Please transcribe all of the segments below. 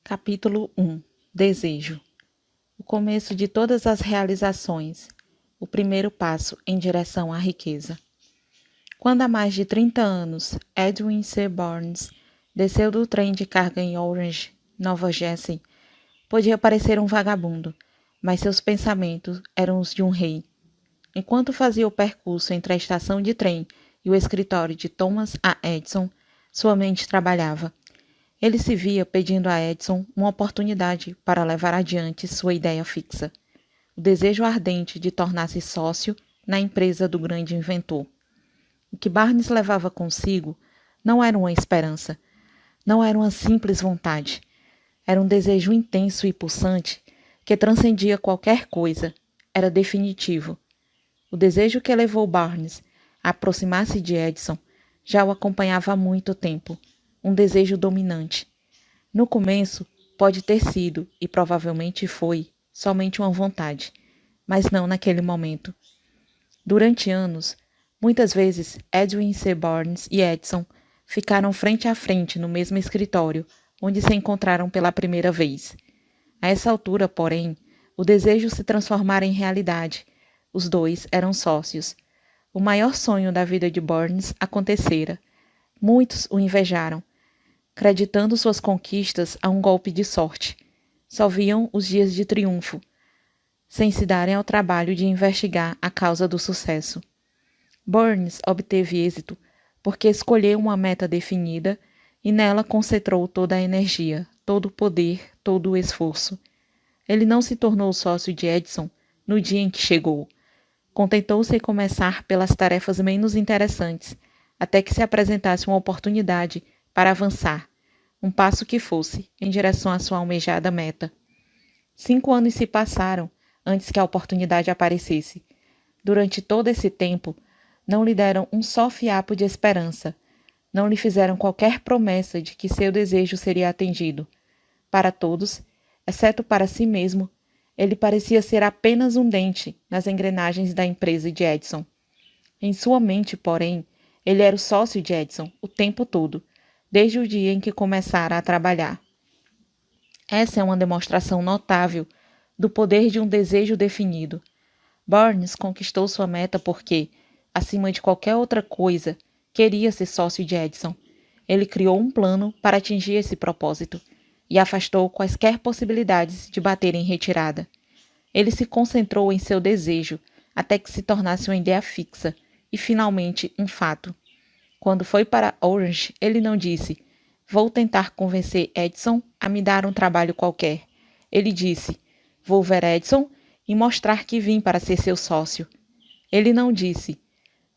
Capítulo 1. Desejo. O começo de todas as realizações. O primeiro passo em direção à riqueza. Quando há mais de 30 anos, Edwin C. Burns desceu do trem de carga em Orange, Nova Jersey, podia parecer um vagabundo, mas seus pensamentos eram os de um rei. Enquanto fazia o percurso entre a estação de trem e o escritório de Thomas A. Edison, sua mente trabalhava. Ele se via pedindo a Edison uma oportunidade para levar adiante sua ideia fixa, o desejo ardente de tornar-se sócio na empresa do grande inventor. O que Barnes levava consigo não era uma esperança, não era uma simples vontade, era um desejo intenso e pulsante que transcendia qualquer coisa, era definitivo. O desejo que levou Barnes a aproximar-se de Edison já o acompanhava há muito tempo, um desejo dominante. No começo, pode ter sido, e provavelmente foi, somente uma vontade, mas não naquele momento. Durante anos, muitas vezes Edwin C. Burns e Edison ficaram frente a frente no mesmo escritório, onde se encontraram pela primeira vez. A essa altura, porém, o desejo se transformara em realidade. Os dois eram sócios. O maior sonho da vida de Burns acontecera. Muitos o invejaram, creditando suas conquistas a um golpe de sorte. Só viam os dias de triunfo, sem se darem ao trabalho de investigar a causa do sucesso. Burns obteve êxito porque escolheu uma meta definida e nela concentrou toda a energia, todo o poder, todo o esforço. Ele não se tornou sócio de Edison no dia em que chegou. Contentou-se em começar pelas tarefas menos interessantes, até que se apresentasse uma oportunidade para avançar, um passo que fosse, em direção à sua almejada meta. 5 anos se passaram antes que a oportunidade aparecesse. Durante todo esse tempo, não lhe deram um só fiapo de esperança. Não lhe fizeram qualquer promessa de que seu desejo seria atendido. Para todos, exceto para si mesmo, ele parecia ser apenas um dente nas engrenagens da empresa de Edison. Em sua mente, porém, ele era o sócio de Edison o tempo todo, desde o dia em que começara a trabalhar. Essa é uma demonstração notável do poder de um desejo definido. Burns conquistou sua meta porque, acima de qualquer outra coisa, queria ser sócio de Edison. Ele criou um plano para atingir esse propósito e afastou quaisquer possibilidades de bater em retirada. Ele se concentrou em seu desejo até que se tornasse uma ideia fixa e, finalmente, um fato. Quando foi para Orange, ele não disse: "Vou tentar convencer Edison a me dar um trabalho qualquer." Ele disse: "Vou ver Edison e mostrar que vim para ser seu sócio." Ele não disse: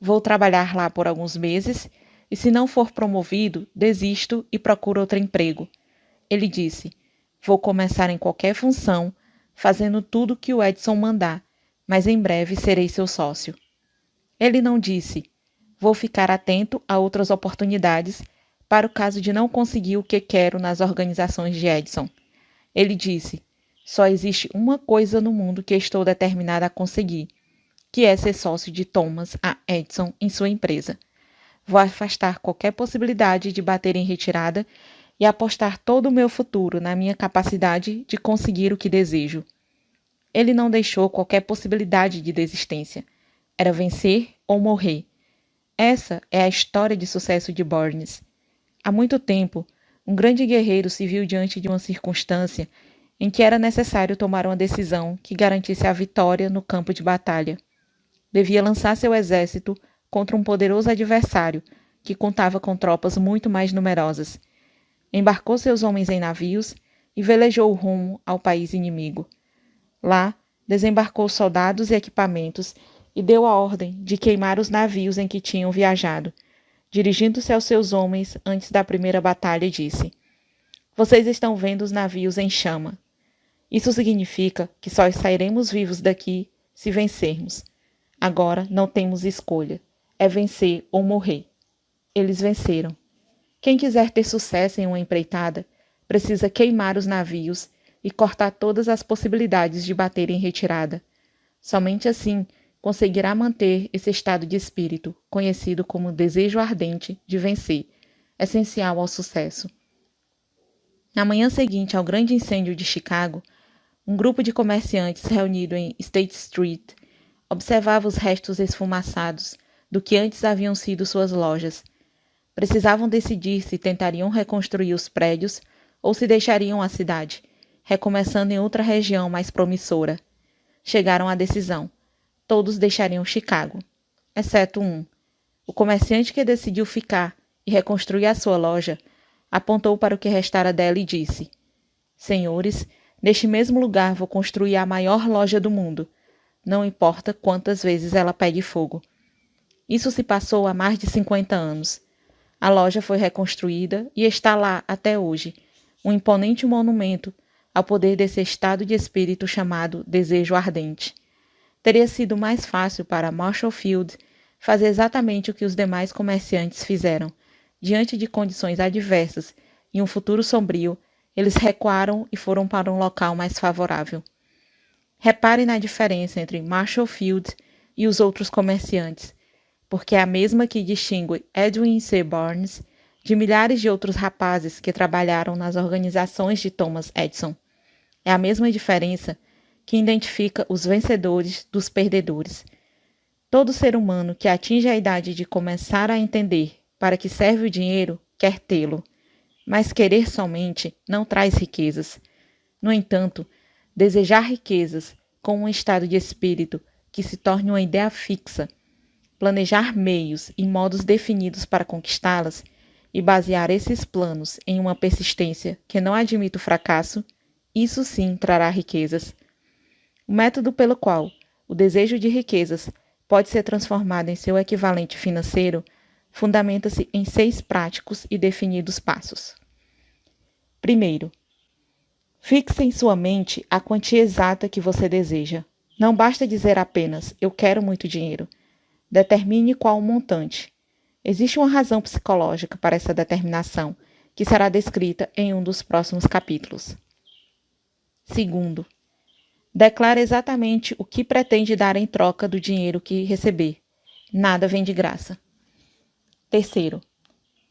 "Vou trabalhar lá por alguns meses e, se não for promovido, desisto e procuro outro emprego." Ele disse: "Vou começar em qualquer função, fazendo tudo o que o Edison mandar, mas em breve serei seu sócio." Ele não disse: "Vou ficar atento a outras oportunidades para o caso de não conseguir o que quero nas organizações de Edison." Ele disse: "Só existe uma coisa no mundo que estou determinada a conseguir, que é ser sócio de Thomas A. Edison em sua empresa. Vou afastar qualquer possibilidade de bater em retirada e apostar todo o meu futuro na minha capacidade de conseguir o que desejo." Ele não deixou qualquer possibilidade de desistência. Era vencer ou morrer. Essa é a história de sucesso de Burns. Há muito tempo, um grande guerreiro se viu diante de uma circunstância em que era necessário tomar uma decisão que garantisse a vitória no campo de batalha. Devia lançar seu exército contra um poderoso adversário que contava com tropas muito mais numerosas. Embarcou seus homens em navios e velejou rumo ao país inimigo. Lá, desembarcou soldados e equipamentos e deu a ordem de queimar os navios em que tinham viajado. Dirigindo-se aos seus homens antes da primeira batalha, disse: "Vocês estão vendo os navios em chama. Isso significa que só sairemos vivos daqui se vencermos. Agora não temos escolha. É vencer ou morrer." Eles venceram. Quem quiser ter sucesso em uma empreitada, precisa queimar os navios e cortar todas as possibilidades de bater em retirada. Somente assim conseguirá manter esse estado de espírito, conhecido como desejo ardente de vencer, essencial ao sucesso. Na manhã seguinte ao grande incêndio de Chicago, um grupo de comerciantes reunido em State Street observava os restos esfumaçados do que antes haviam sido suas lojas. Precisavam decidir se tentariam reconstruir os prédios ou se deixariam a cidade, recomeçando em outra região mais promissora. Chegaram à decisão. Todos deixariam Chicago, exceto um. O comerciante que decidiu ficar e reconstruir a sua loja apontou para o que restara dela e disse: Senhores, neste mesmo lugar vou construir a maior loja do mundo. Não importa quantas vezes ela pegue fogo. Isso se passou há mais de 50 anos. A loja foi reconstruída e está lá até hoje, um imponente monumento ao poder desse estado de espírito chamado desejo ardente. Teria sido mais fácil para Marshall Field fazer exatamente o que os demais comerciantes fizeram. Diante de condições adversas e um futuro sombrio, eles recuaram e foram para um local mais favorável. Repare na diferença entre Marshall Field e os outros comerciantes, porque é a mesma que distingue Edwin C. Burns de milhares de outros rapazes que trabalharam nas organizações de Thomas Edison. É a mesma diferença que identifica os vencedores dos perdedores. Todo ser humano que atinge a idade de começar a entender para que serve o dinheiro quer tê-lo, mas querer somente não traz riquezas. No entanto, desejar riquezas com um estado de espírito que se torne uma ideia fixa, planejar meios e modos definidos para conquistá-las e basear esses planos em uma persistência que não admite o fracasso, isso sim trará riquezas. O método pelo qual o desejo de riquezas pode ser transformado em seu equivalente financeiro fundamenta-se em 6 práticos e definidos passos. Primeiro, fixe em sua mente a quantia exata que você deseja. Não basta dizer apenas, eu quero muito dinheiro. Determine qual o montante. Existe uma razão psicológica para essa determinação, que será descrita em um dos próximos capítulos. Segundo, declare exatamente o que pretende dar em troca do dinheiro que receber. Nada vem de graça. Terceiro,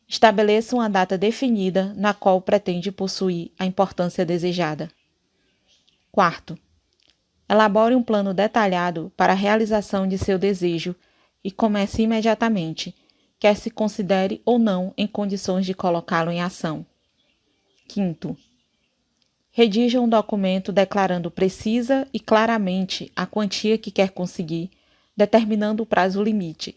estabeleça uma data definida na qual pretende possuir a importância desejada. Quarto, elabore um plano detalhado para a realização de seu desejo e comece imediatamente, quer se considere ou não em condições de colocá-lo em ação. Quinto, redija um documento declarando precisa e claramente a quantia que quer conseguir, determinando o prazo limite,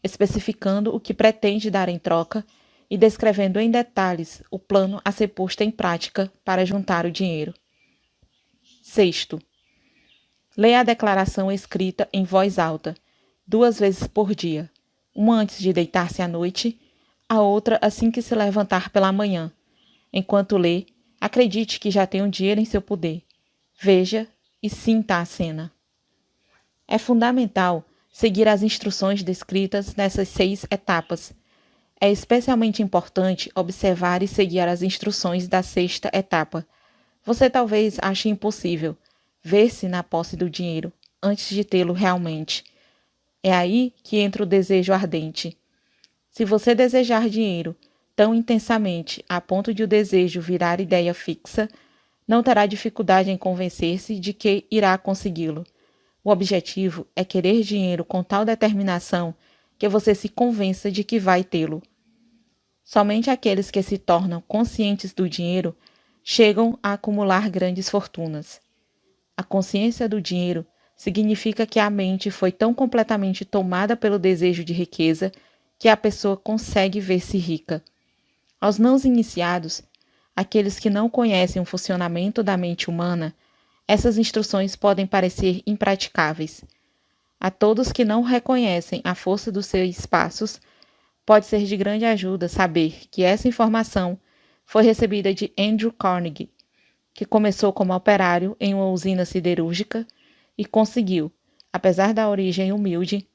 especificando o que pretende dar em troca e descrevendo em detalhes o plano a ser posto em prática para juntar o dinheiro. Sexto, leia a declaração escrita em voz alta, 2 vezes por dia, uma antes de deitar-se à noite, a outra assim que se levantar pela manhã. Enquanto lê, acredite que já tem o dinheiro em seu poder. Veja e sinta a cena. É fundamental seguir as instruções descritas nessas 6 etapas. É especialmente importante observar e seguir as instruções da 6ª etapa. Você talvez ache impossível ver-se na posse do dinheiro antes de tê-lo realmente. É aí que entra o desejo ardente. Se você desejar dinheiro tão intensamente a ponto de o desejo virar ideia fixa, não terá dificuldade em convencer-se de que irá consegui-lo. O objetivo é querer dinheiro com tal determinação que você se convença de que vai tê-lo. Somente aqueles que se tornam conscientes do dinheiro chegam a acumular grandes fortunas. A consciência do dinheiro significa que a mente foi tão completamente tomada pelo desejo de riqueza que a pessoa consegue ver-se rica. Aos não iniciados, aqueles que não conhecem o funcionamento da mente humana, essas instruções podem parecer impraticáveis. A todos que não reconhecem a força dos seus passos, pode ser de grande ajuda saber que essa informação foi recebida de Andrew Carnegie, que começou como operário em uma usina siderúrgica e conseguiu, apesar da origem humilde,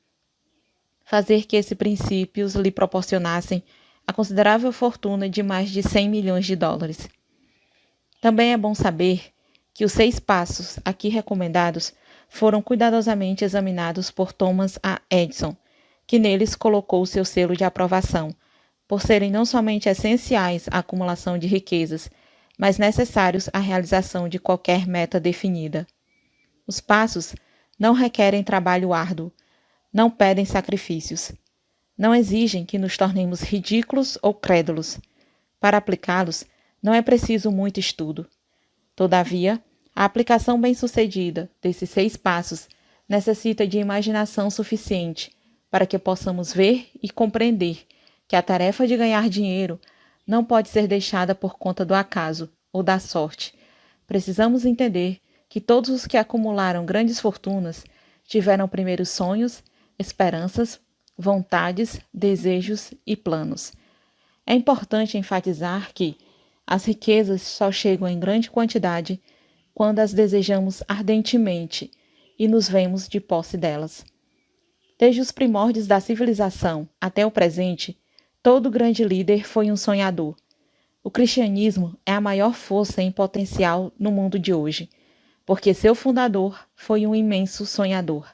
fazer que esses princípios lhe proporcionassem a considerável fortuna de mais de 100 milhões de dólares. Também é bom saber que os 6 passos aqui recomendados foram cuidadosamente examinados por Thomas A. Edison, que neles colocou seu selo de aprovação, por serem não somente essenciais à acumulação de riquezas, mas necessários à realização de qualquer meta definida. Os passos não requerem trabalho árduo, não pedem sacrifícios, não exigem que nos tornemos ridículos ou crédulos. Para aplicá-los, não é preciso muito estudo. Todavia, a aplicação bem-sucedida desses 6 passos necessita de imaginação suficiente para que possamos ver e compreender que a tarefa de ganhar dinheiro não pode ser deixada por conta do acaso ou da sorte. Precisamos entender que todos os que acumularam grandes fortunas tiveram primeiro sonhos, esperanças, vontades, desejos e planos. É importante enfatizar que as riquezas só chegam em grande quantidade quando as desejamos ardentemente e nos vemos de posse delas. Desde os primórdios da civilização até o presente, todo grande líder foi um sonhador. O cristianismo é a maior força em potencial no mundo de hoje, porque seu fundador foi um imenso sonhador,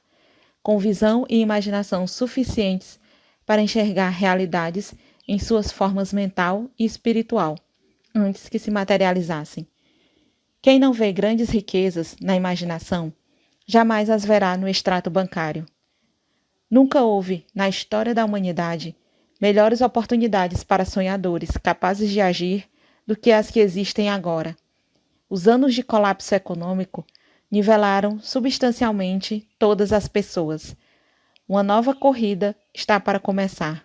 com visão e imaginação suficientes para enxergar realidades em suas formas mental e espiritual, antes que se materializassem. Quem não vê grandes riquezas na imaginação, jamais as verá no extrato bancário. Nunca houve, na história da humanidade, melhores oportunidades para sonhadores capazes de agir do que as que existem agora. Os anos de colapso econômico nivelaram substancialmente todas as pessoas. Uma nova corrida está para começar.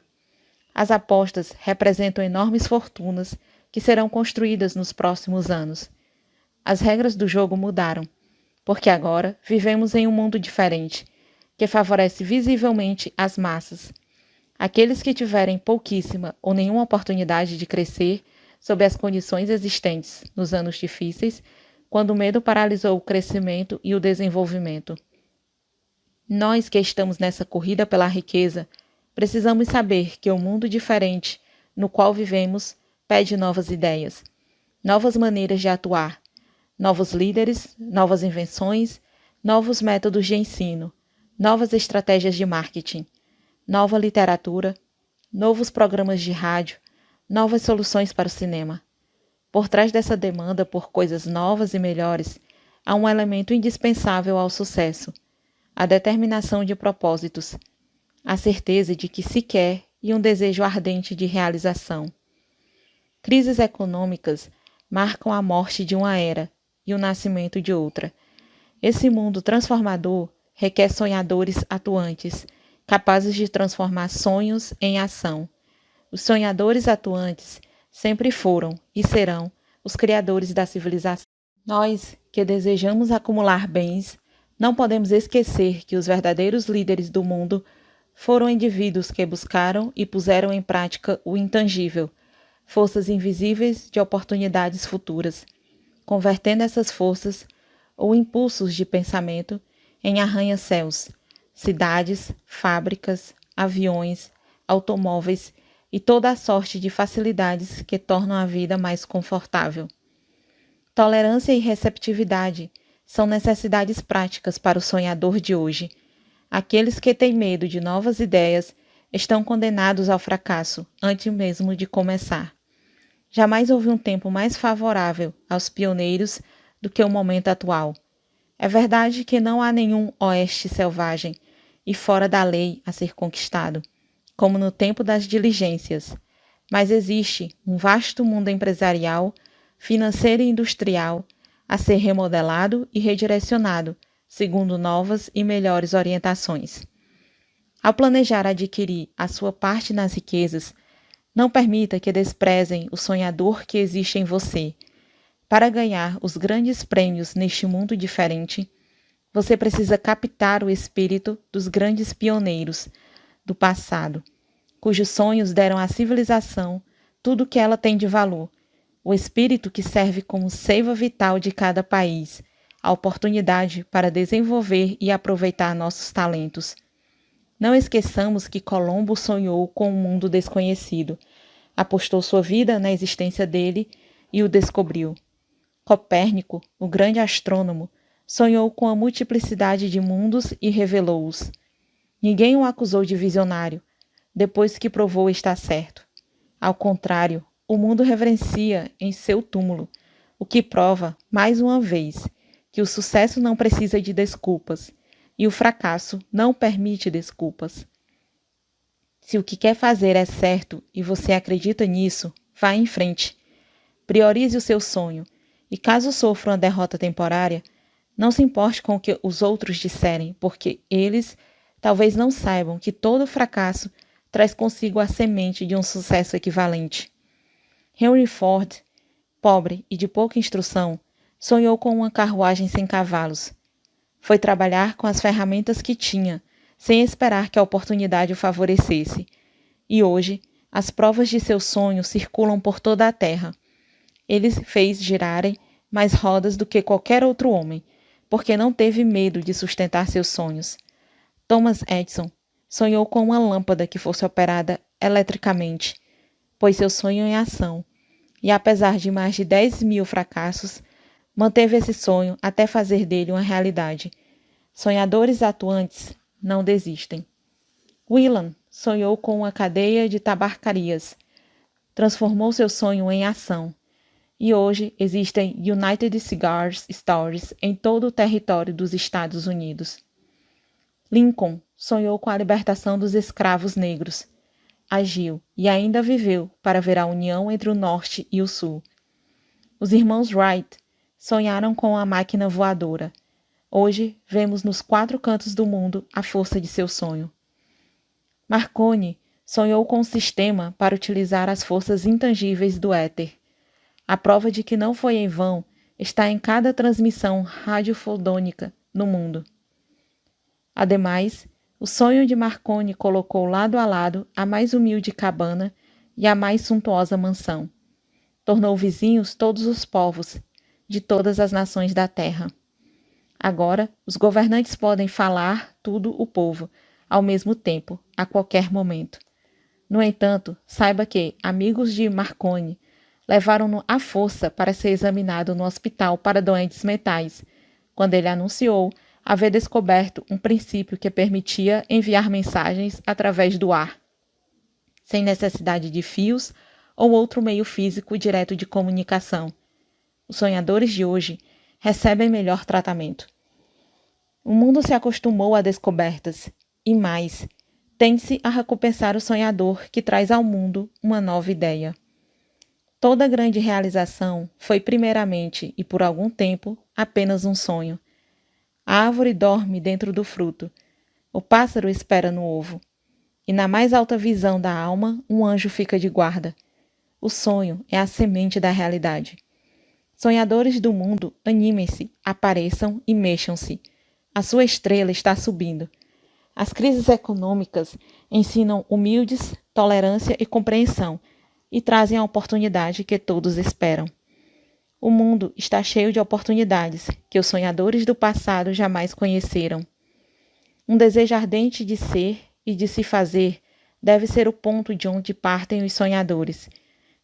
As apostas representam enormes fortunas que serão construídas nos próximos anos. As regras do jogo mudaram, porque agora vivemos em um mundo diferente, que favorece visivelmente as massas. Aqueles que tiverem pouquíssima ou nenhuma oportunidade de crescer sob as condições existentes nos anos difíceis, quando o medo paralisou o crescimento e o desenvolvimento. Nós que estamos nessa corrida pela riqueza, precisamos saber que o mundo diferente no qual vivemos pede novas ideias, novas maneiras de atuar, novos líderes, novas invenções, novos métodos de ensino, novas estratégias de marketing, nova literatura, novos programas de rádio, novas soluções para o cinema. Por trás dessa demanda por coisas novas e melhores, há um elemento indispensável ao sucesso: a determinação de propósitos, a certeza de que se quer e um desejo ardente de realização. Crises econômicas marcam a morte de uma era e o nascimento de outra. Esse mundo transformador requer sonhadores atuantes, capazes de transformar sonhos em ação. Os sonhadores atuantes sempre foram e serão os criadores da civilização. Nós, que desejamos acumular bens, não podemos esquecer que os verdadeiros líderes do mundo foram indivíduos que buscaram e puseram em prática o intangível, forças invisíveis de oportunidades futuras, convertendo essas forças ou impulsos de pensamento em arranha-céus, cidades, fábricas, aviões, automóveis e toda a sorte de facilidades que tornam a vida mais confortável. Tolerância e receptividade são necessidades práticas para o sonhador de hoje. Aqueles que têm medo de novas ideias estão condenados ao fracasso antes mesmo de começar. Jamais houve um tempo mais favorável aos pioneiros do que o momento atual. É verdade que não há nenhum oeste selvagem e fora da lei a ser conquistado, como no tempo das diligências, mas existe um vasto mundo empresarial, financeiro e industrial a ser remodelado e redirecionado segundo novas e melhores orientações. Ao planejar adquirir a sua parte nas riquezas, não permita que desprezem o sonhador que existe em você. Para ganhar os grandes prêmios neste mundo diferente, você precisa captar o espírito dos grandes pioneiros do passado, cujos sonhos deram à civilização tudo o que ela tem de valor, o espírito que serve como seiva vital de cada país, a oportunidade para desenvolver e aproveitar nossos talentos. Não esqueçamos que Colombo sonhou com um mundo desconhecido, apostou sua vida na existência dele e o descobriu. Copérnico, o grande astrônomo, sonhou com a multiplicidade de mundos e revelou-os. Ninguém o acusou de visionário, depois que provou estar certo. Ao contrário, o mundo reverencia em seu túmulo o que prova, mais uma vez, que o sucesso não precisa de desculpas e o fracasso não permite desculpas. Se o que quer fazer é certo e você acredita nisso, vá em frente. Priorize o seu sonho e, caso sofra uma derrota temporária, não se importe com o que os outros disserem, porque eles talvez não saibam que todo fracasso traz consigo a semente de um sucesso equivalente. Henry Ford, pobre e de pouca instrução, sonhou com uma carruagem sem cavalos. Foi trabalhar com as ferramentas que tinha, sem esperar que a oportunidade o favorecesse. E hoje, as provas de seu sonho circulam por toda a terra. Ele fez girarem mais rodas do que qualquer outro homem, porque não teve medo de sustentar seus sonhos. Thomas Edison sonhou com uma lâmpada que fosse operada eletricamente, pôs seu sonho em ação, e apesar de mais de 10.000 fracassos, manteve esse sonho até fazer dele uma realidade. Sonhadores atuantes não desistem. Whelan sonhou com uma cadeia de tabacarias, transformou seu sonho em ação, e hoje existem United Cigar Stores em todo o território dos Estados Unidos. Lincoln sonhou com a libertação dos escravos negros, agiu e ainda viveu para ver a união entre o Norte e o Sul. Os irmãos Wright sonharam com a máquina voadora. Hoje vemos nos 4 cantos do mundo a força de seu sonho. Marconi sonhou com um sistema para utilizar as forças intangíveis do éter. A prova de que não foi em vão está em cada transmissão radiofotônica no mundo. Ademais, o sonho de Marconi colocou lado a lado a mais humilde cabana e a mais suntuosa mansão. Tornou vizinhos todos os povos, de todas as nações da terra. Agora, os governantes podem falar tudo o povo, ao mesmo tempo, a qualquer momento. No entanto, saiba que amigos de Marconi levaram-no à força para ser examinado no hospital para doentes mentais, quando ele anunciou haver descoberto um princípio que permitia enviar mensagens através do ar, sem necessidade de fios ou outro meio físico direto de comunicação. Os sonhadores de hoje recebem melhor tratamento. O mundo se acostumou a descobertas, e mais, tem-se a recompensar o sonhador que traz ao mundo uma nova ideia. Toda grande realização foi primeiramente e por algum tempo apenas um sonho. A árvore dorme dentro do fruto, o pássaro espera no ovo, e na mais alta visão da alma um anjo fica de guarda. O sonho é a semente da realidade. Sonhadores do mundo, animem-se, apareçam e mexam-se. A sua estrela está subindo. As crises econômicas ensinam humildes, tolerância e compreensão, e trazem a oportunidade que todos esperam. O mundo está cheio de oportunidades que os sonhadores do passado jamais conheceram. Um desejo ardente de ser e de se fazer deve ser o ponto de onde partem os sonhadores.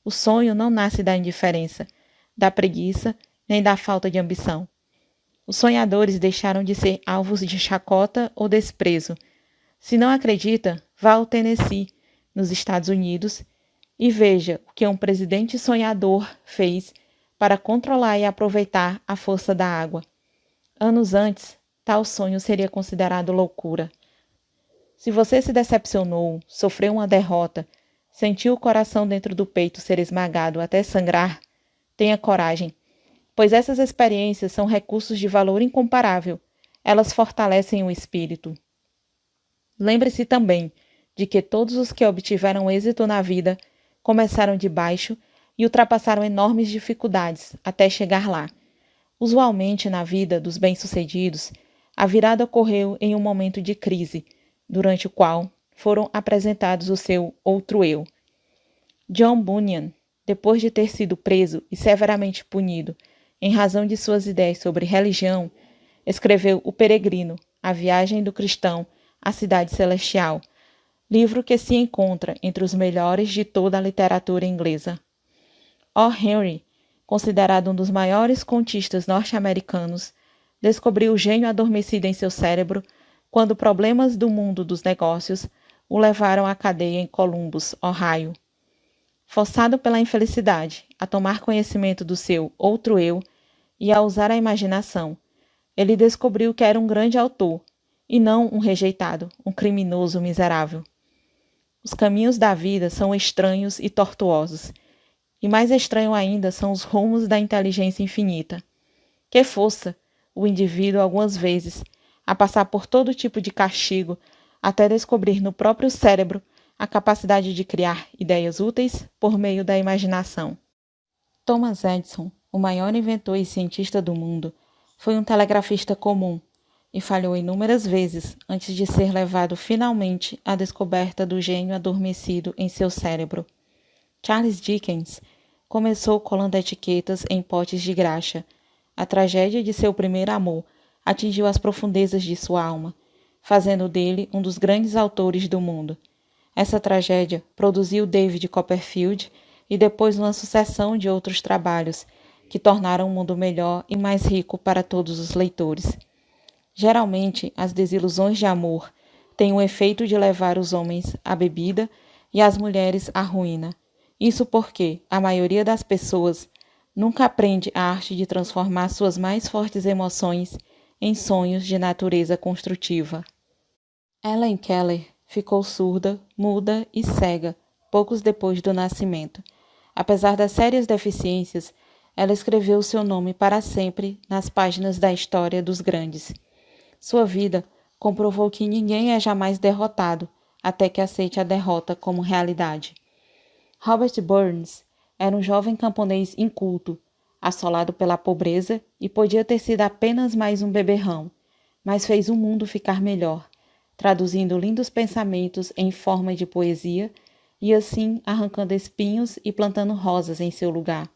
O sonho não nasce da indiferença, da preguiça, nem da falta de ambição. Os sonhadores deixaram de ser alvos de chacota ou desprezo. Se não acredita, vá ao Tennessee, nos Estados Unidos, e veja o que um presidente sonhador fez para controlar e aproveitar a força da água. Anos antes, tal sonho seria considerado loucura. Se você se decepcionou, sofreu uma derrota, sentiu o coração dentro do peito ser esmagado até sangrar, tenha coragem, pois essas experiências são recursos de valor incomparável. Elas fortalecem o espírito. Lembre-se também de que todos os que obtiveram êxito na vida começaram de baixo e ultrapassaram enormes dificuldades até chegar lá. Usualmente, na vida dos bem-sucedidos, a virada ocorreu em um momento de crise, durante o qual foram apresentados o seu outro eu. John Bunyan, depois de ter sido preso e severamente punido em razão de suas ideias sobre religião, escreveu O Peregrino, a viagem do cristão à cidade celestial, livro que se encontra entre os melhores de toda a literatura inglesa. O. Henry, considerado um dos maiores contistas norte-americanos, descobriu o gênio adormecido em seu cérebro quando problemas do mundo dos negócios o levaram à cadeia em Columbus, Ohio. Forçado pela infelicidade a tomar conhecimento do seu outro eu e a usar a imaginação, ele descobriu que era um grande autor, e não um rejeitado, um criminoso miserável. Os caminhos da vida são estranhos e tortuosos, e mais estranho ainda são os rumos da inteligência infinita, que força o indivíduo algumas vezes a passar por todo tipo de castigo até descobrir no próprio cérebro a capacidade de criar ideias úteis por meio da imaginação. Thomas Edison, o maior inventor e cientista do mundo, foi um telegrafista comum e falhou inúmeras vezes antes de ser levado finalmente à descoberta do gênio adormecido em seu cérebro. Charles Dickens começou colando etiquetas em potes de graxa. A tragédia de seu primeiro amor atingiu as profundezas de sua alma, fazendo dele um dos grandes autores do mundo. Essa tragédia produziu David Copperfield e depois uma sucessão de outros trabalhos que tornaram o mundo melhor e mais rico para todos os leitores. Geralmente, as desilusões de amor têm o efeito de levar os homens à bebida e as mulheres à ruína. Isso porque a maioria das pessoas nunca aprende a arte de transformar suas mais fortes emoções em sonhos de natureza construtiva. Helen Keller ficou surda, muda e cega poucos depois do nascimento. Apesar das sérias deficiências, ela escreveu seu nome para sempre nas páginas da história dos grandes. Sua vida comprovou que ninguém é jamais derrotado até que aceite a derrota como realidade. Robert Burns era um jovem camponês inculto, assolado pela pobreza e podia ter sido apenas mais um beberrão, mas fez o mundo ficar melhor, traduzindo lindos pensamentos em forma de poesia e assim arrancando espinhos e plantando rosas em seu lugar.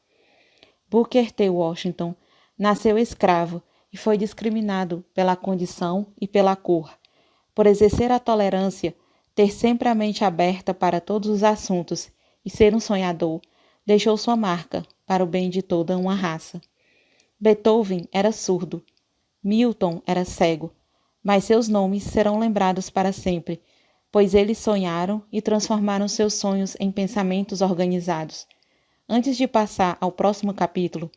Booker T. Washington nasceu escravo e foi discriminado pela condição e pela cor. Por exercer a tolerância, ter sempre a mente aberta para todos os assuntos e ser um sonhador, deixou sua marca para o bem de toda uma raça. Beethoven era surdo, Milton era cego, mas seus nomes serão lembrados para sempre, pois eles sonharam e transformaram seus sonhos em pensamentos organizados. Antes de passar ao próximo capítulo,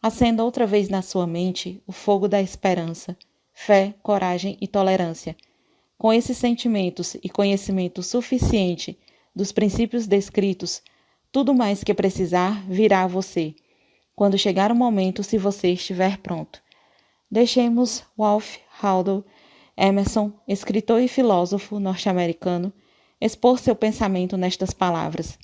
acenda outra vez na sua mente o fogo da esperança, fé, coragem e tolerância. Com esses sentimentos e conhecimento suficiente dos princípios descritos, tudo mais que precisar virá a você, quando chegar o momento, se você estiver pronto. Deixemos Ralph Waldo Emerson, escritor e filósofo norte-americano, expor seu pensamento nestas palavras.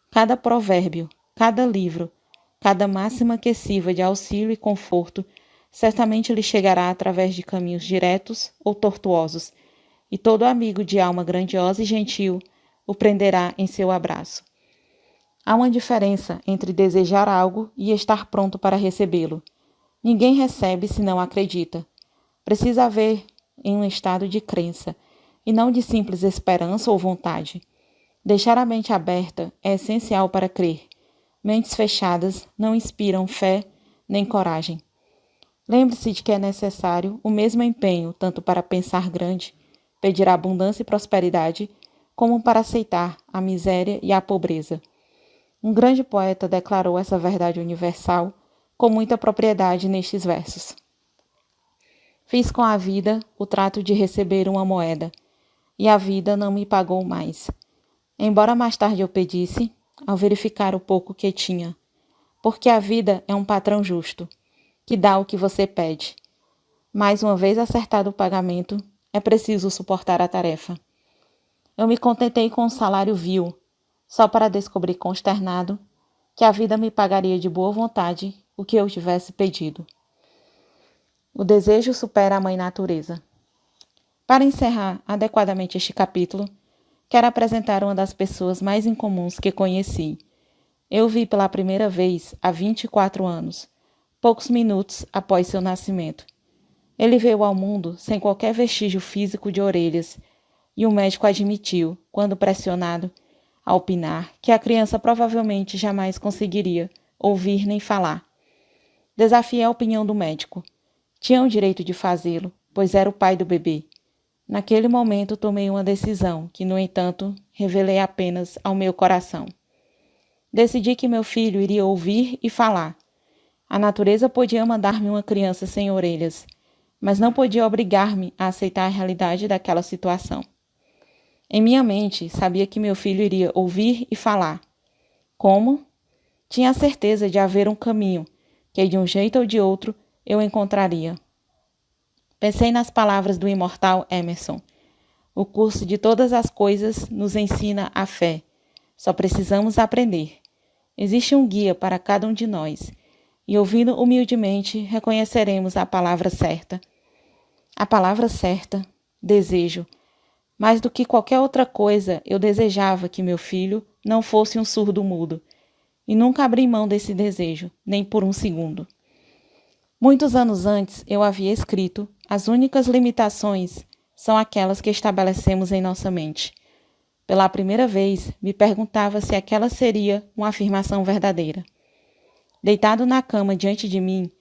Cada provérbio, cada livro, cada máxima que sirva de auxílio e conforto, certamente lhe chegará através de caminhos diretos ou tortuosos, e todo amigo de alma grandiosa e gentil o prenderá em seu abraço. Há uma diferença entre desejar algo e estar pronto para recebê-lo. Ninguém recebe se não acredita. Precisa haver em um estado de crença, e não de simples esperança ou vontade. Deixar a mente aberta é essencial para crer. Mentes fechadas não inspiram fé nem coragem. Lembre-se de que é necessário o mesmo empenho tanto para pensar grande, pedir abundância e prosperidade, como para aceitar a miséria e a pobreza. Um grande poeta declarou essa verdade universal com muita propriedade nestes versos. Fiz com a vida o trato de receber uma moeda, e a vida não me pagou mais. Embora mais tarde eu pedisse, ao verificar o pouco que tinha, porque a vida é um patrão justo, que dá o que você pede. Mais uma vez acertado o pagamento, é preciso suportar a tarefa. Eu me contentei com um salário vil, só para descobrir consternado que a vida me pagaria de boa vontade o que eu tivesse pedido. O desejo supera a mãe natureza. Para encerrar adequadamente este capítulo, quero apresentar uma das pessoas mais incomuns que conheci. Eu vi pela primeira vez há 24 anos, poucos minutos após seu nascimento. Ele veio ao mundo sem qualquer vestígio físico de orelhas, e o médico admitiu, quando pressionado, a opinar que a criança provavelmente jamais conseguiria ouvir nem falar. Desafiei a opinião do médico. Tinha o direito de fazê-lo, pois era o pai do bebê. Naquele momento tomei uma decisão que, no entanto, revelei apenas ao meu coração. Decidi que meu filho iria ouvir e falar. A natureza podia mandar-me uma criança sem orelhas, mas não podia obrigar-me a aceitar a realidade daquela situação. Em minha mente, sabia que meu filho iria ouvir e falar. Como? Tinha a certeza de haver um caminho, que de um jeito ou de outro eu encontraria. Pensei nas palavras do imortal Emerson. O curso de todas as coisas nos ensina a fé. Só precisamos aprender. Existe um guia para cada um de nós, e ouvindo humildemente, reconheceremos a palavra certa. A palavra certa, desejo. Mais do que qualquer outra coisa, eu desejava que meu filho não fosse um surdo-mudo, e nunca abri mão desse desejo, nem por um segundo. Muitos anos antes, eu havia escrito: as únicas limitações são aquelas que estabelecemos em nossa mente. Pela primeira vez, me perguntava se aquela seria uma afirmação verdadeira. Deitado na cama diante de mim,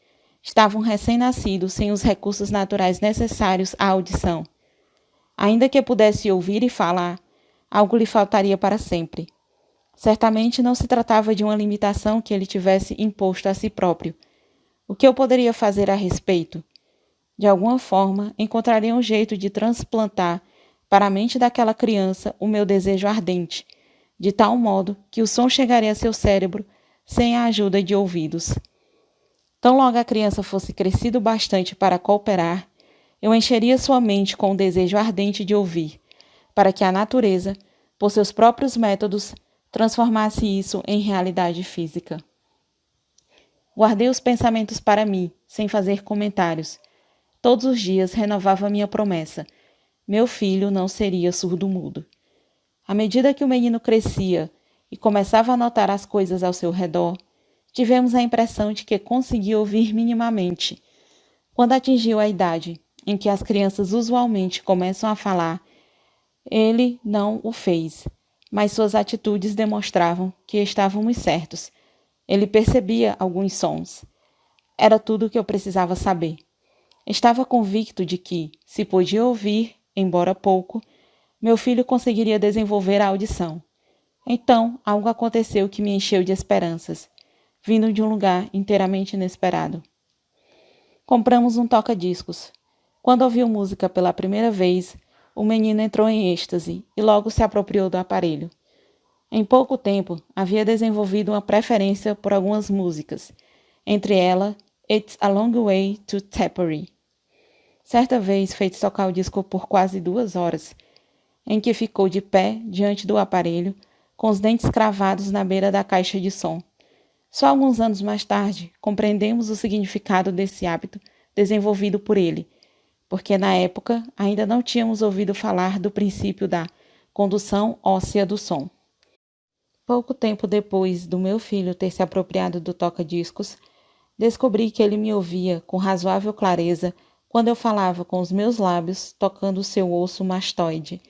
estava um recém-nascido sem os recursos naturais necessários à audição. Ainda que pudesse ouvir e falar, algo lhe faltaria para sempre. Certamente não se tratava de uma limitação que ele tivesse imposto a si próprio. O que eu poderia fazer a respeito? De alguma forma, encontraria um jeito de transplantar para a mente daquela criança o meu desejo ardente, de tal modo que o som chegaria a seu cérebro sem a ajuda de ouvidos. Tão logo a criança fosse crescido bastante para cooperar, eu encheria sua mente com o desejo ardente de ouvir, para que a natureza, por seus próprios métodos, transformasse isso em realidade física. Guardei os pensamentos para mim, sem fazer comentários. Todos os dias renovava minha promessa. Meu filho não seria surdo-mudo. À medida que o menino crescia e começava a notar as coisas ao seu redor, tivemos a impressão de que conseguia ouvir minimamente. Quando atingiu a idade em que as crianças usualmente começam a falar, ele não o fez, mas suas atitudes demonstravam que estávamos certos. Ele percebia alguns sons. Era tudo o que eu precisava saber. Estava convicto de que, se podia ouvir, embora pouco, meu filho conseguiria desenvolver a audição. Então, algo aconteceu que me encheu de esperanças, vindo de um lugar inteiramente inesperado. Compramos um toca-discos. Quando ouviu música pela primeira vez, o menino entrou em êxtase e logo se apropriou do aparelho. Em pouco tempo, havia desenvolvido uma preferência por algumas músicas, entre elas It's a Long Way to Tapperry. Certa vez fez tocar o disco por quase 2 horas, em que ficou de pé diante do aparelho, com os dentes cravados na beira da caixa de som. Só alguns anos mais tarde, compreendemos o significado desse hábito desenvolvido por ele, porque na época ainda não tínhamos ouvido falar do princípio da condução óssea do som. Pouco tempo depois do meu filho ter se apropriado do toca-discos, descobri que ele me ouvia com razoável clareza quando eu falava com os meus lábios tocando o seu osso mastoide,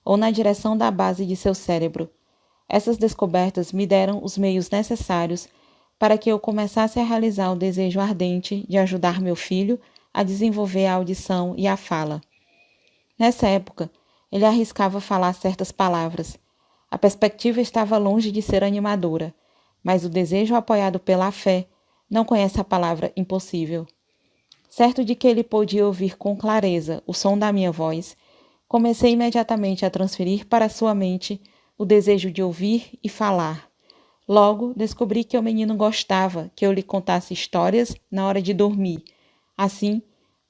ou na direção da base de seu cérebro. Essas descobertas me deram os meios necessários para que eu começasse a realizar o desejo ardente de ajudar meu filho a desenvolver a audição e a fala. Nessa época, ele arriscava falar certas palavras. A perspectiva estava longe de ser animadora, mas o desejo apoiado pela fé não conhece a palavra impossível. Certo de que ele podia ouvir com clareza o som da minha voz, comecei imediatamente a transferir para sua mente o desejo de ouvir e falar. Logo, descobri que o menino gostava que eu lhe contasse histórias na hora de dormir. Assim,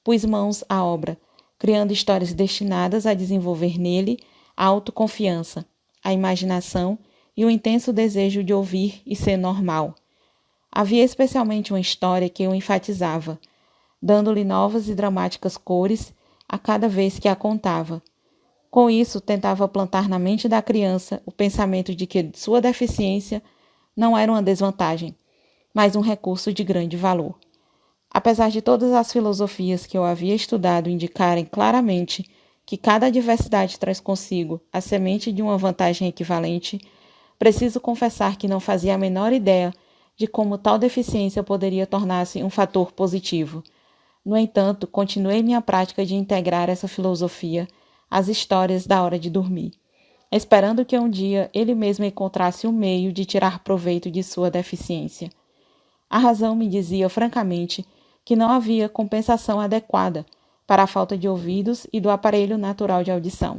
pus mãos à obra, criando histórias destinadas a desenvolver nele a autoconfiança, a imaginação e o intenso desejo de ouvir e ser normal. Havia especialmente uma história que eu enfatizava, dando-lhe novas e dramáticas cores a cada vez que a contava. Com isso, tentava plantar na mente da criança o pensamento de que sua deficiência não era uma desvantagem, mas um recurso de grande valor. Apesar de todas as filosofias que eu havia estudado indicarem claramente que cada adversidade traz consigo a semente de uma vantagem equivalente, preciso confessar que não fazia a menor ideia de como tal deficiência poderia tornar-se um fator positivo. No entanto, continuei minha prática de integrar essa filosofia às histórias da hora de dormir. esperando que um dia ele mesmo encontrasse um meio de tirar proveito de sua deficiência. A razão me dizia francamente que não havia compensação adequada para a falta de ouvidos e do aparelho natural de audição,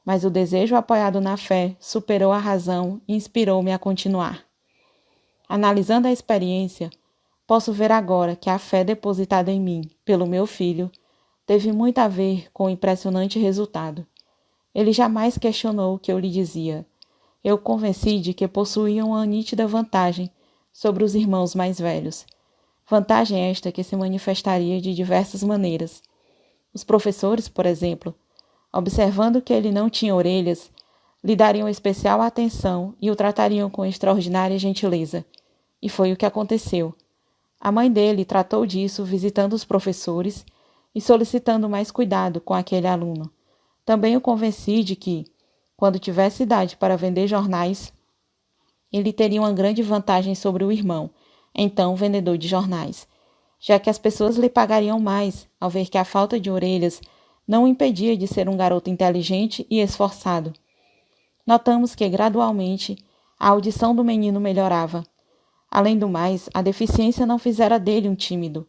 mas o desejo apoiado na fé superou a razão e inspirou-me a continuar. Analisando a experiência, posso ver agora que a fé depositada em mim pelo meu filho teve muito a ver com o impressionante resultado. Ele jamais questionou o que eu lhe dizia. Eu o convenci de que possuía uma nítida vantagem sobre os irmãos mais velhos. Vantagem esta que se manifestaria de diversas maneiras. Os professores, por exemplo, observando que ele não tinha orelhas, lhe dariam especial atenção e o tratariam com extraordinária gentileza. E foi o que aconteceu. A mãe dele tratou disso visitando os professores e solicitando mais cuidado com aquele aluno. Também o convenci de que, quando tivesse idade para vender jornais, ele teria uma grande vantagem sobre o irmão, então vendedor de jornais, já que as pessoas lhe pagariam mais ao ver que a falta de orelhas não o impedia de ser um garoto inteligente e esforçado. Notamos que, gradualmente, a audição do menino melhorava. Além do mais, a deficiência não fizera dele um tímido.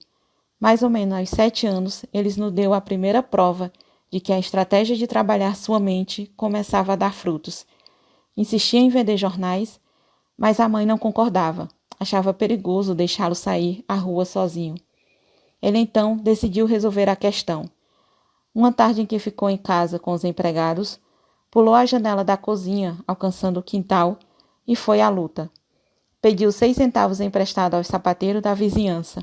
Mais ou menos aos 7 anos, ele nos deu a primeira prova de que a estratégia de trabalhar sua mente começava a dar frutos. Insistia em vender jornais, mas a mãe não concordava. Achava perigoso deixá-lo sair à rua sozinho. Ele então decidiu resolver a questão. Uma tarde em que ficou em casa com os empregados, pulou a janela da cozinha, alcançando o quintal, e foi à luta. Pediu 6 centavos emprestado ao sapateiro da vizinhança.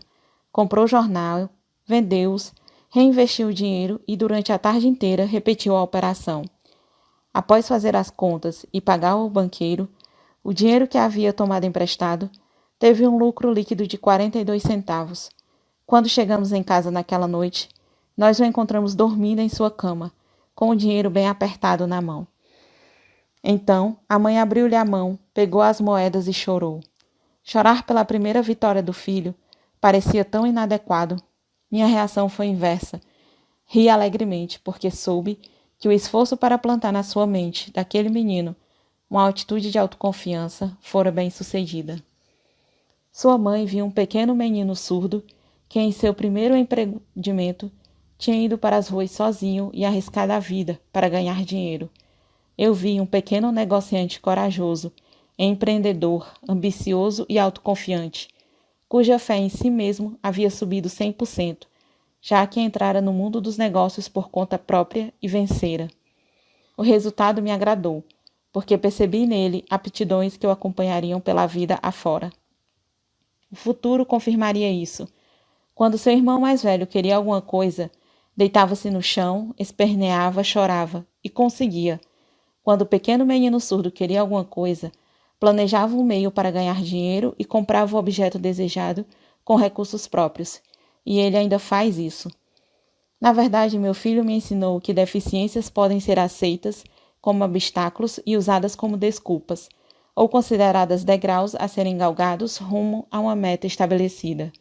Comprou jornal, vendeu-os, reinvestiu o dinheiro e durante a tarde inteira repetiu a operação. Após fazer as contas e pagar ao banqueiro, o dinheiro que havia tomado emprestado teve um lucro líquido de 42 centavos. Quando chegamos em casa naquela noite, nós o encontramos dormindo em sua cama, com o dinheiro bem apertado na mão. Então, a mãe abriu-lhe a mão, pegou as moedas e chorou. Chorar pela primeira vitória do filho parecia tão inadequado. Minha reação foi inversa. Ri alegremente, porque soube que o esforço para plantar na sua mente daquele menino uma atitude de autoconfiança fora bem-sucedida. Sua mãe viu um pequeno menino surdo que, em seu primeiro empreendimento, tinha ido para as ruas sozinho e arriscado a vida para ganhar dinheiro. Eu vi um pequeno negociante corajoso, empreendedor, ambicioso e autoconfiante, cuja fé em si mesmo havia subido 100%, já que entrara no mundo dos negócios por conta própria e vencera. O resultado me agradou, porque percebi nele aptidões que o acompanhariam pela vida afora. O futuro confirmaria isso. Quando seu irmão mais velho queria alguma coisa, deitava-se no chão, esperneava, chorava, e conseguia. Quando o pequeno menino surdo queria alguma coisa, planejava um meio para ganhar dinheiro e comprava o objeto desejado com recursos próprios. E ele ainda faz isso. Na verdade, meu filho me ensinou que deficiências podem ser aceitas como obstáculos e usadas como desculpas, ou consideradas degraus a serem galgados rumo a uma meta estabelecida.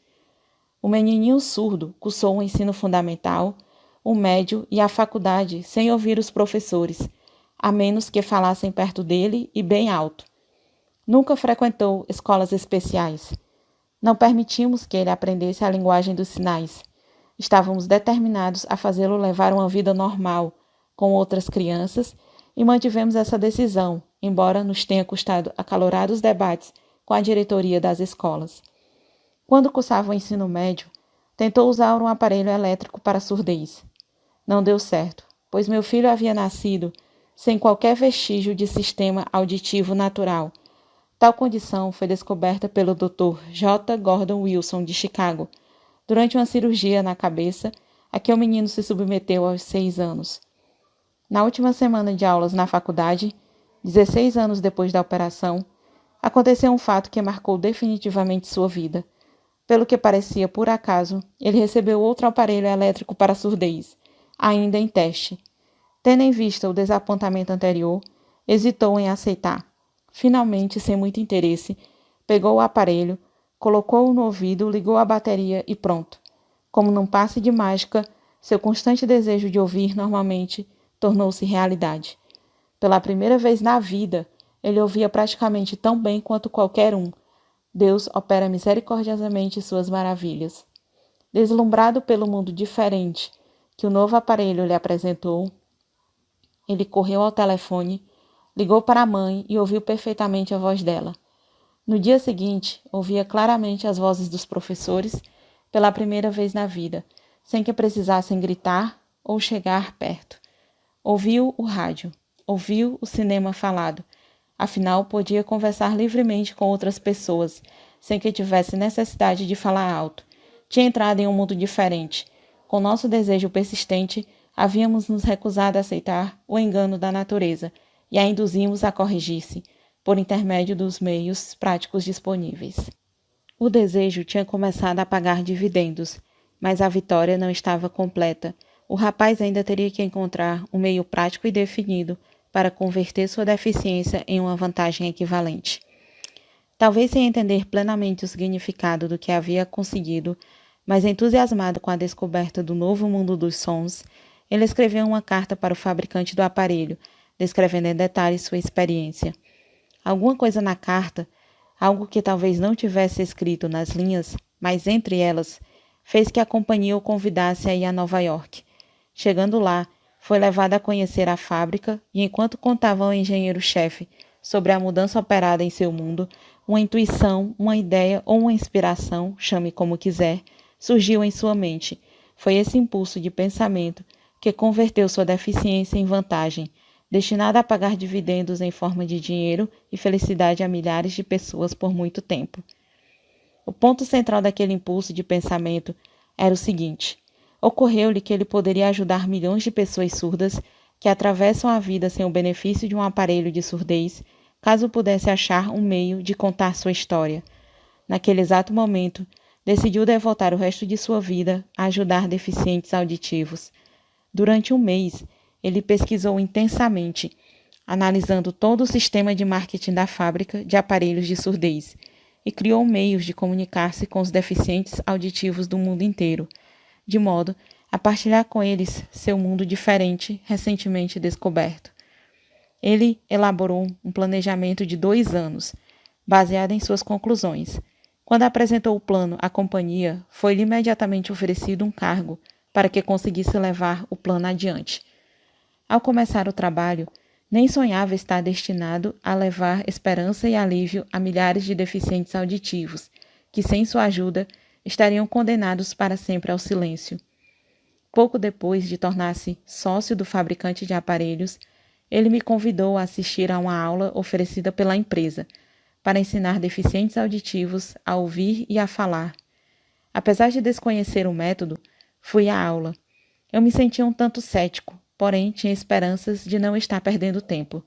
O menininho surdo cursou o ensino fundamental, o médio e a faculdade sem ouvir os professores, a menos que falassem perto dele e bem alto. Nunca frequentou escolas especiais. Não permitimos que ele aprendesse a linguagem dos sinais. Estávamos determinados a fazê-lo levar uma vida normal, com outras crianças, e mantivemos essa decisão, embora nos tenha custado acalorados debates com a diretoria das escolas. Quando cursava o ensino médio, tentou usar um aparelho elétrico para surdez. Não deu certo, pois meu filho havia nascido sem qualquer vestígio de sistema auditivo natural. Tal condição foi descoberta pelo Dr. J. Gordon Wilson, de Chicago, durante uma cirurgia na cabeça a que o menino se submeteu aos 6 anos. Na última semana de aulas na faculdade, 16 anos depois da operação, aconteceu um fato que marcou definitivamente sua vida. Pelo que parecia por acaso, ele recebeu outro aparelho elétrico para surdez, ainda em teste. Tendo em vista o desapontamento anterior, hesitou em aceitar. Finalmente, sem muito interesse, pegou o aparelho, colocou-o no ouvido, ligou a bateria e pronto. Como num passe de mágica, seu constante desejo de ouvir normalmente tornou-se realidade. Pela primeira vez na vida, ele ouvia praticamente tão bem quanto qualquer um. Deus opera misericordiosamente suas maravilhas. Deslumbrado pelo mundo diferente que o novo aparelho lhe apresentou, ele correu ao telefone, ligou para a mãe e ouviu perfeitamente a voz dela. No dia seguinte, ouvia claramente as vozes dos professores pela primeira vez na vida, sem que precisassem gritar ou chegar perto. Ouviu o rádio, ouviu o cinema falado. Afinal, podia conversar livremente com outras pessoas, sem que tivesse necessidade de falar alto. Tinha entrado em um mundo diferente. Com nosso desejo persistente, havíamos nos recusado a aceitar o engano da natureza e a induzimos a corrigir-se, por intermédio dos meios práticos disponíveis. O desejo tinha começado a pagar dividendos, mas a vitória não estava completa. O rapaz ainda teria que encontrar um meio prático e definido para converter sua deficiência em uma vantagem equivalente. Talvez sem entender plenamente o significado do que havia conseguido, mas entusiasmado com a descoberta do novo mundo dos sons, ele escreveu uma carta para o fabricante do aparelho, descrevendo em detalhes sua experiência. Alguma coisa na carta, algo que talvez não tivesse escrito nas linhas, mas entre elas, fez que a companhia o convidasse a ir a Nova York. Chegando lá, foi levado a conhecer a fábrica e, enquanto contava ao engenheiro-chefe sobre a mudança operada em seu mundo, uma intuição, uma ideia ou uma inspiração, chame como quiser, surgiu em sua mente. Foi esse impulso de pensamento que converteu sua deficiência em vantagem, destinada a pagar dividendos em forma de dinheiro e felicidade a milhares de pessoas por muito tempo. O ponto central daquele impulso de pensamento era o seguinte: ocorreu-lhe que ele poderia ajudar milhões de pessoas surdas que atravessam a vida sem o benefício de um aparelho de surdez, caso pudesse achar um meio de contar sua história. Naquele exato momento, decidiu devotar o resto de sua vida a ajudar deficientes auditivos. Durante um mês, ele pesquisou intensamente, analisando todo o sistema de marketing da fábrica de aparelhos de surdez e criou meios de comunicar-se com os deficientes auditivos do mundo inteiro, de modo a partilhar com eles seu mundo diferente, recentemente descoberto. Ele elaborou um planejamento de 2 anos, baseado em suas conclusões. Quando apresentou o plano à companhia, foi-lhe imediatamente oferecido um cargo para que conseguisse levar o plano adiante. Ao começar o trabalho, nem sonhava estar destinado a levar esperança e alívio a milhares de deficientes auditivos, que sem sua ajuda estariam condenados para sempre ao silêncio. Pouco depois de tornar-se sócio do fabricante de aparelhos, ele me convidou a assistir a uma aula oferecida pela empresa, para ensinar deficientes auditivos a ouvir e a falar. Apesar de desconhecer o método, fui à aula. Eu me sentia um tanto cético, porém tinha esperanças de não estar perdendo tempo.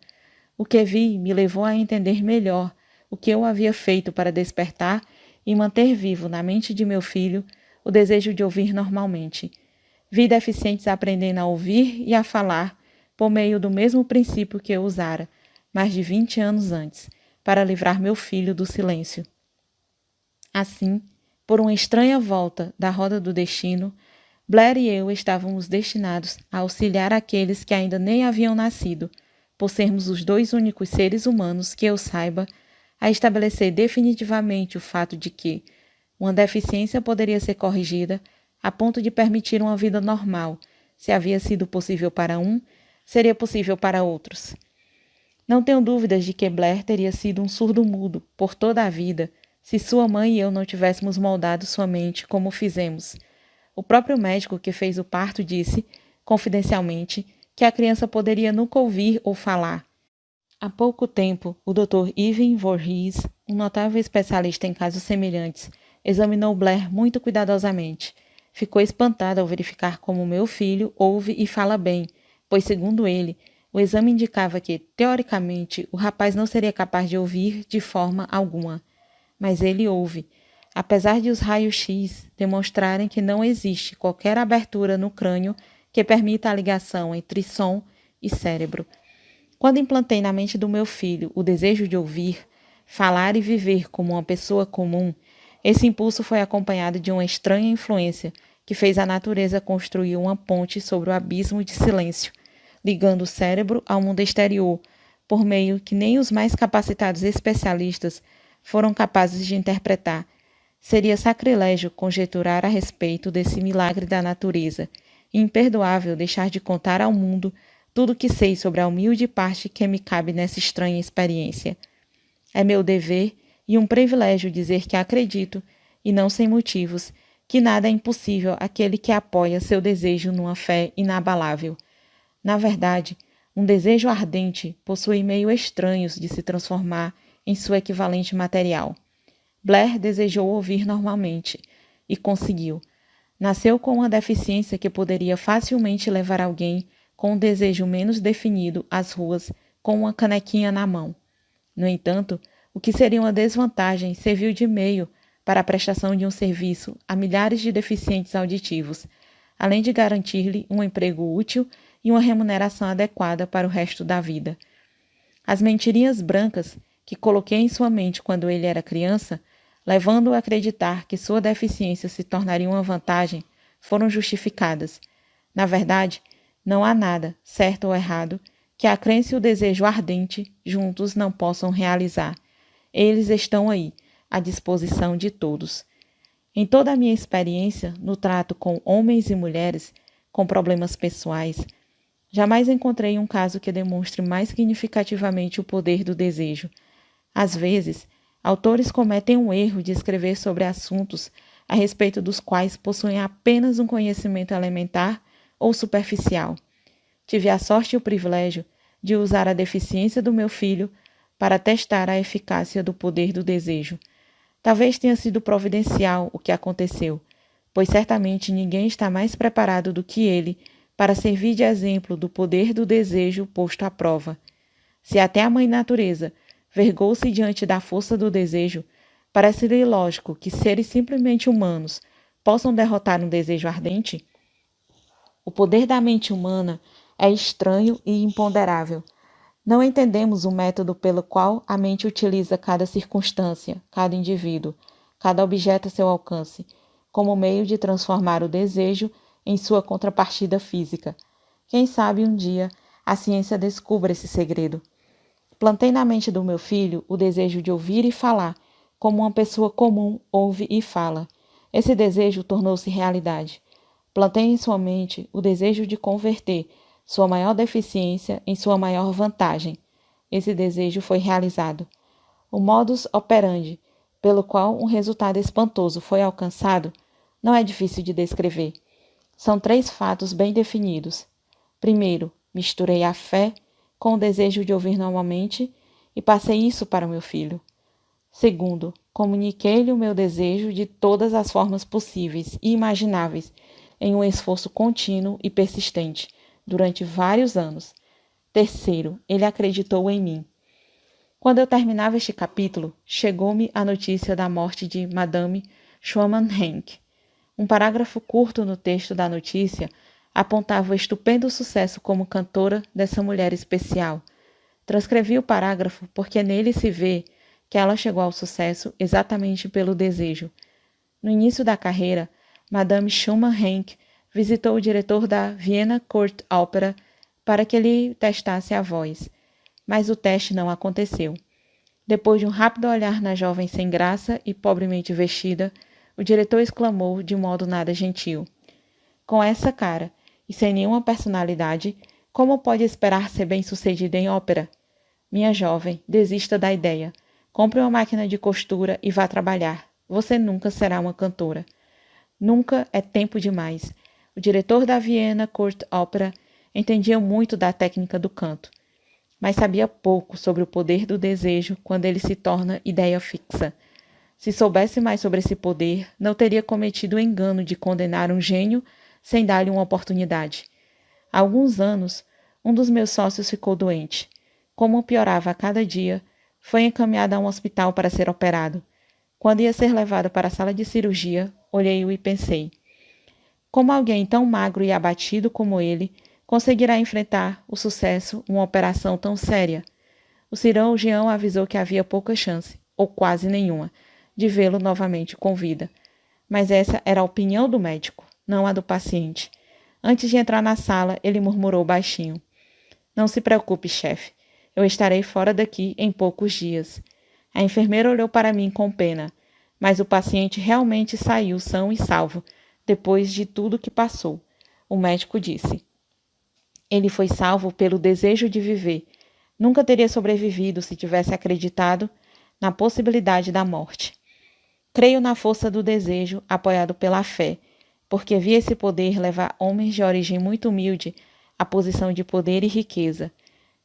O que vi me levou a entender melhor o que eu havia feito para despertar e manter vivo na mente de meu filho o desejo de ouvir normalmente. Vi deficientes aprendendo a ouvir e a falar por meio do mesmo princípio que eu usara, mais de 20 anos antes, para livrar meu filho do silêncio. Assim, por uma estranha volta da roda do destino, Blair e eu estávamos destinados a auxiliar aqueles que ainda nem haviam nascido, por sermos os 2 únicos seres humanos que eu saiba, a estabelecer definitivamente o fato de que uma deficiência poderia ser corrigida a ponto de permitir uma vida normal. Se havia sido possível para um, seria possível para outros. Não tenho dúvidas de que Blair teria sido um surdo-mudo por toda a vida, se sua mãe e eu não tivéssemos moldado sua mente como fizemos. O próprio médico que fez o parto disse, confidencialmente, que a criança poderia nunca ouvir ou falar. Há pouco tempo, o Dr. Ivan Voorhees, um notável especialista em casos semelhantes, examinou Blair muito cuidadosamente. Ficou espantado ao verificar como meu filho ouve e fala bem, pois, segundo ele, o exame indicava que, teoricamente, o rapaz não seria capaz de ouvir de forma alguma. Mas ele ouve, apesar de os raios-x demonstrarem que não existe qualquer abertura no crânio que permita a ligação entre som e cérebro. Quando implantei na mente do meu filho o desejo de ouvir, falar e viver como uma pessoa comum, esse impulso foi acompanhado de uma estranha influência que fez a natureza construir uma ponte sobre o abismo de silêncio, ligando o cérebro ao mundo exterior, por meio que nem os mais capacitados especialistas foram capazes de interpretar. Seria sacrilégio conjecturar a respeito desse milagre da natureza, e imperdoável deixar de contar ao mundo tudo o que sei sobre a humilde parte que me cabe nessa estranha experiência. É meu dever e um privilégio dizer que acredito, e não sem motivos, que nada é impossível àquele que apoia seu desejo numa fé inabalável. Na verdade, um desejo ardente possui meios estranhos de se transformar em sua equivalente material. Blair desejou ouvir normalmente, e conseguiu. Nasceu com uma deficiência que poderia facilmente levar alguém com um desejo menos definido às ruas com uma canequinha na mão. No entanto, o que seria uma desvantagem serviu de meio para a prestação de um serviço a milhares de deficientes auditivos, além de garantir-lhe um emprego útil e uma remuneração adequada para o resto da vida. As mentirinhas brancas que coloquei em sua mente quando ele era criança, levando-o a acreditar que sua deficiência se tornaria uma vantagem, foram justificadas. Na verdade, não há nada, certo ou errado, que a crença e o desejo ardente juntos não possam realizar. Eles estão aí, à disposição de todos. Em toda a minha experiência no trato com homens e mulheres com problemas pessoais, jamais encontrei um caso que demonstre mais significativamente o poder do desejo. Às vezes, autores cometem um erro de escrever sobre assuntos a respeito dos quais possuem apenas um conhecimento elementar ou superficial. Tive a sorte e o privilégio de usar a deficiência do meu filho para testar a eficácia do poder do desejo. Talvez tenha sido providencial o que aconteceu, pois certamente ninguém está mais preparado do que ele para servir de exemplo do poder do desejo posto à prova. Se até a mãe natureza vergou-se diante da força do desejo, parece-lhe lógico que seres simplesmente humanos possam derrotar um desejo ardente? O poder da mente humana é estranho e imponderável. Não entendemos o método pelo qual a mente utiliza cada circunstância, cada indivíduo, cada objeto a seu alcance, como meio de transformar o desejo em sua contrapartida física. Quem sabe um dia a ciência descubra esse segredo. Plantei na mente do meu filho o desejo de ouvir e falar, como uma pessoa comum ouve e fala. Esse desejo tornou-se realidade. Plantei em sua mente o desejo de converter sua maior deficiência em sua maior vantagem. Esse desejo foi realizado. O modus operandi, pelo qual um resultado espantoso foi alcançado, não é difícil de descrever. São 3 fatos bem definidos. Primeiro, misturei a fé com o desejo de ouvir normalmente e passei isso para o meu filho. Segundo, comuniquei-lhe o meu desejo de todas as formas possíveis e imagináveis, em um esforço contínuo e persistente, durante vários anos. Terceiro, ele acreditou em mim. Quando eu terminava este capítulo, chegou-me a notícia da morte de Madame Schwammenhenck. Um parágrafo curto no texto da notícia apontava o estupendo sucesso como cantora dessa mulher especial. Transcrevi o parágrafo porque nele se vê que ela chegou ao sucesso exatamente pelo desejo. No início da carreira, Madame Schwammenhenck visitou o diretor da Vienna Court Opera para que ele testasse a voz, mas o teste não aconteceu. Depois de um rápido olhar na jovem sem graça e pobremente vestida, o diretor exclamou de modo nada gentil: "Com essa cara e sem nenhuma personalidade, como pode esperar ser bem-sucedida em ópera? Minha jovem, desista da ideia. Compre uma máquina de costura e vá trabalhar. Você nunca será uma cantora." Nunca é tempo demais. O diretor da Vienna Court Opera entendia muito da técnica do canto, mas sabia pouco sobre o poder do desejo quando ele se torna ideia fixa. Se soubesse mais sobre esse poder, não teria cometido o engano de condenar um gênio sem dar-lhe uma oportunidade. Há alguns anos, um dos meus sócios ficou doente. Como piorava a cada dia, foi encaminhado a um hospital para ser operado. Quando ia ser levado para a sala de cirurgia, olhei-o e pensei: como alguém tão magro e abatido como ele conseguirá enfrentar o sucesso uma operação tão séria? O cirurgião avisou que havia pouca chance, ou quase nenhuma, de vê-lo novamente com vida. Mas essa era a opinião do médico, não a do paciente. Antes de entrar na sala, ele murmurou baixinho: Não se preocupe, chefe. Eu estarei fora daqui em poucos dias. A enfermeira olhou para mim com pena, mas o paciente realmente saiu são e salvo, depois de tudo que passou. O médico disse. Ele foi salvo pelo desejo de viver. Nunca teria sobrevivido se tivesse acreditado na possibilidade da morte. Creio na força do desejo, apoiado pela fé, porque vi esse poder levar homens de origem muito humilde à posição de poder e riqueza.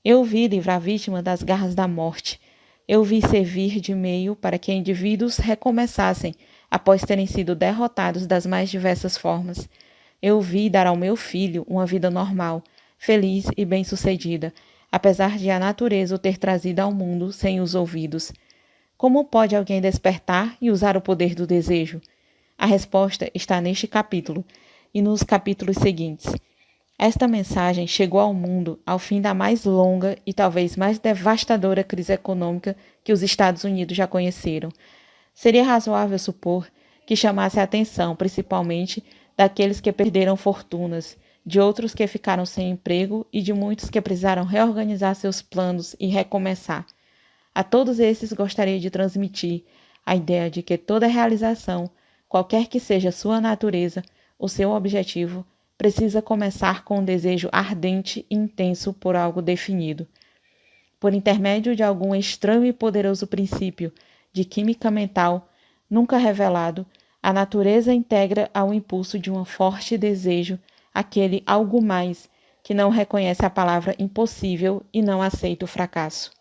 Eu vi livrar a vítima das garras da morte. Eu vi servir de meio para que indivíduos recomeçassem após terem sido derrotados das mais diversas formas. Eu vi dar ao meu filho uma vida normal, feliz e bem-sucedida, apesar de a natureza o ter trazido ao mundo sem os ouvidos. Como pode alguém despertar e usar o poder do desejo? A resposta está neste capítulo e nos capítulos seguintes. Esta mensagem chegou ao mundo ao fim da mais longa e talvez mais devastadora crise econômica que os Estados Unidos já conheceram. Seria razoável supor que chamasse a atenção, principalmente, daqueles que perderam fortunas, de outros que ficaram sem emprego e de muitos que precisaram reorganizar seus planos e recomeçar. A todos esses gostaria de transmitir a ideia de que toda realização, qualquer que seja sua natureza, o seu objetivo, precisa começar com um desejo ardente e intenso por algo definido. Por intermédio de algum estranho e poderoso princípio de química mental, nunca revelado, a natureza integra ao impulso de um forte desejo aquele algo mais que não reconhece a palavra impossível e não aceita o fracasso.